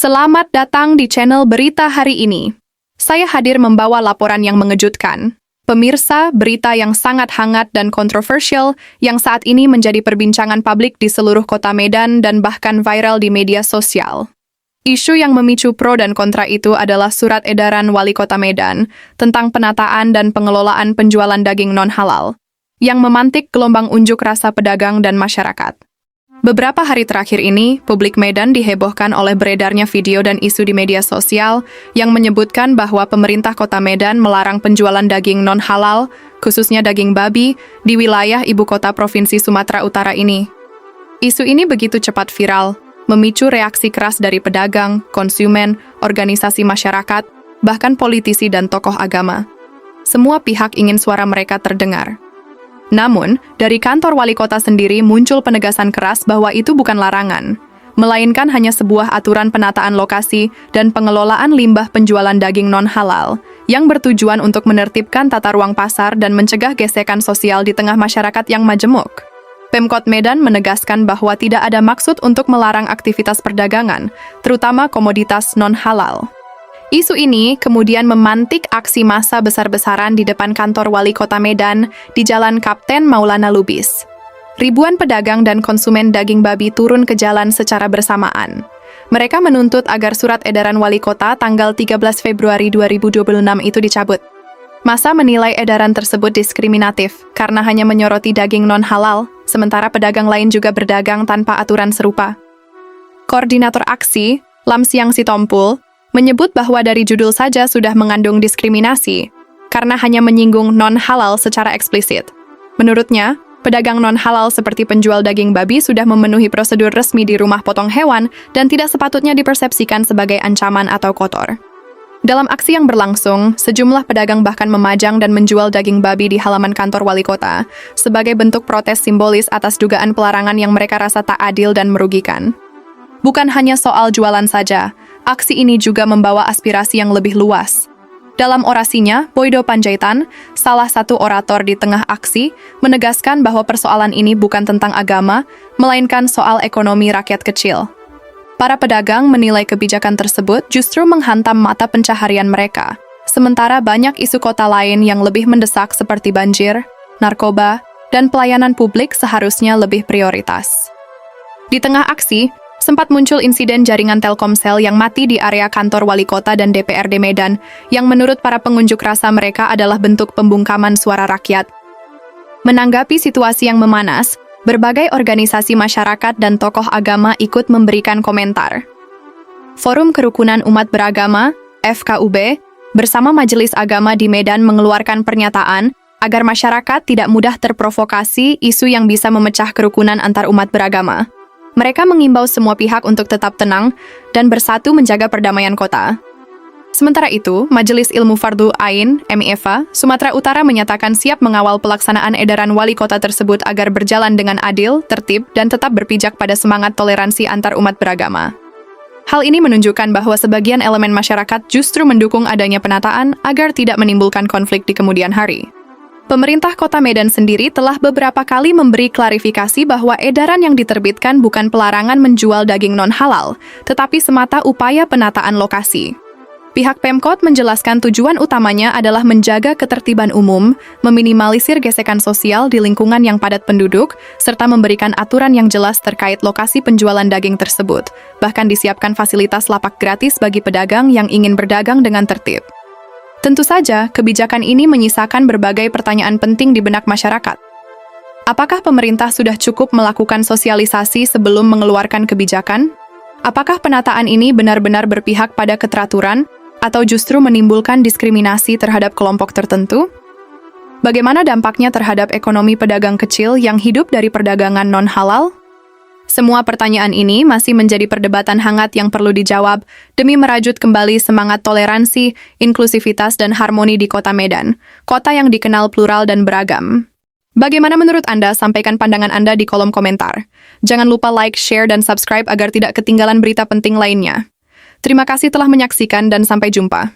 Selamat datang di channel Berita Hari Ini. Saya hadir membawa laporan yang mengejutkan. Pemirsa, berita yang sangat hangat dan kontroversial yang saat ini menjadi perbincangan publik di seluruh kota Medan dan bahkan viral di media sosial. Isu yang memicu pro dan kontra itu adalah surat edaran Wali Kota Medan tentang penataan dan pengelolaan penjualan daging non-halal, yang memantik gelombang unjuk rasa pedagang dan masyarakat. Beberapa hari terakhir ini, publik Medan dihebohkan oleh beredarnya video dan isu di media sosial yang menyebutkan bahwa pemerintah kota Medan melarang penjualan daging non-halal, khususnya daging babi, di wilayah ibu kota Provinsi Sumatera Utara ini. Isu ini begitu cepat viral, memicu reaksi keras dari pedagang, konsumen, organisasi masyarakat, bahkan politisi dan tokoh agama. Semua pihak ingin suara mereka terdengar. Namun, dari kantor wali kota sendiri muncul penegasan keras bahwa itu bukan larangan, melainkan hanya sebuah aturan penataan lokasi dan pengelolaan limbah penjualan daging non-halal yang bertujuan untuk menertibkan tata ruang pasar dan mencegah gesekan sosial di tengah masyarakat yang majemuk. Pemkot Medan menegaskan bahwa tidak ada maksud untuk melarang aktivitas perdagangan, terutama komoditas non-halal. Isu ini kemudian memantik aksi massa besar-besaran di depan kantor Wali Kota Medan di Jalan Kapten Maulana Lubis. Ribuan pedagang dan konsumen daging babi turun ke jalan secara bersamaan. Mereka menuntut agar surat edaran Wali Kota tanggal 13 Februari 2026 itu dicabut. Massa menilai edaran tersebut diskriminatif karena hanya menyoroti daging non-halal, sementara pedagang lain juga berdagang tanpa aturan serupa. Koordinator aksi, Lamsiang Sitompul, menyebut bahwa dari judul saja sudah mengandung diskriminasi, karena hanya menyinggung non-halal secara eksplisit. Menurutnya, pedagang non-halal seperti penjual daging babi sudah memenuhi prosedur resmi di rumah potong hewan dan tidak sepatutnya dipersepsikan sebagai ancaman atau kotor. Dalam aksi yang berlangsung, sejumlah pedagang bahkan memajang dan menjual daging babi di halaman kantor wali kota, sebagai bentuk protes simbolis atas dugaan pelarangan yang mereka rasa tak adil dan merugikan. Bukan hanya soal jualan saja, aksi ini juga membawa aspirasi yang lebih luas. Dalam orasinya, Boydo Panjaitan, salah satu orator di tengah aksi, menegaskan bahwa persoalan ini bukan tentang agama, melainkan soal ekonomi rakyat kecil. Para pedagang menilai kebijakan tersebut justru menghantam mata pencaharian mereka, sementara banyak isu kota lain yang lebih mendesak seperti banjir, narkoba, dan pelayanan publik seharusnya lebih prioritas. Di tengah aksi, sempat muncul insiden jaringan Telkomsel yang mati di area kantor wali kota dan DPRD Medan, yang menurut para pengunjuk rasa mereka adalah bentuk pembungkaman suara rakyat. Menanggapi situasi yang memanas, berbagai organisasi masyarakat dan tokoh agama ikut memberikan komentar. Forum Kerukunan Umat Beragama, FKUB, bersama Majelis Agama di Medan mengeluarkan pernyataan agar masyarakat tidak mudah terprovokasi isu yang bisa memecah kerukunan antar umat beragama. Mereka mengimbau semua pihak untuk tetap tenang dan bersatu menjaga perdamaian kota. Sementara itu, Majelis Ilmu Fardhu Ain, MIFA, Sumatera Utara menyatakan siap mengawal pelaksanaan edaran wali kota tersebut agar berjalan dengan adil, tertib, dan tetap berpijak pada semangat toleransi antar umat beragama. Hal ini menunjukkan bahwa sebagian elemen masyarakat justru mendukung adanya penataan agar tidak menimbulkan konflik di kemudian hari. Pemerintah Kota Medan sendiri telah beberapa kali memberi klarifikasi bahwa edaran yang diterbitkan bukan pelarangan menjual daging non-halal, tetapi semata upaya penataan lokasi. Pihak Pemkot menjelaskan tujuan utamanya adalah menjaga ketertiban umum, meminimalisir gesekan sosial di lingkungan yang padat penduduk, serta memberikan aturan yang jelas terkait lokasi penjualan daging tersebut. Bahkan disiapkan fasilitas lapak gratis bagi pedagang yang ingin berdagang dengan tertib. Tentu saja, kebijakan ini menyisakan berbagai pertanyaan penting di benak masyarakat. Apakah pemerintah sudah cukup melakukan sosialisasi sebelum mengeluarkan kebijakan? Apakah penataan ini benar-benar berpihak pada keteraturan, atau justru menimbulkan diskriminasi terhadap kelompok tertentu? Bagaimana dampaknya terhadap ekonomi pedagang kecil yang hidup dari perdagangan non-halal? Semua pertanyaan ini masih menjadi perdebatan hangat yang perlu dijawab demi merajut kembali semangat toleransi, inklusivitas, dan harmoni di Kota Medan, kota yang dikenal plural dan beragam. Bagaimana menurut Anda? Sampaikan pandangan Anda di kolom komentar. Jangan lupa like, share, dan subscribe agar tidak ketinggalan berita penting lainnya. Terima kasih telah menyaksikan dan sampai jumpa.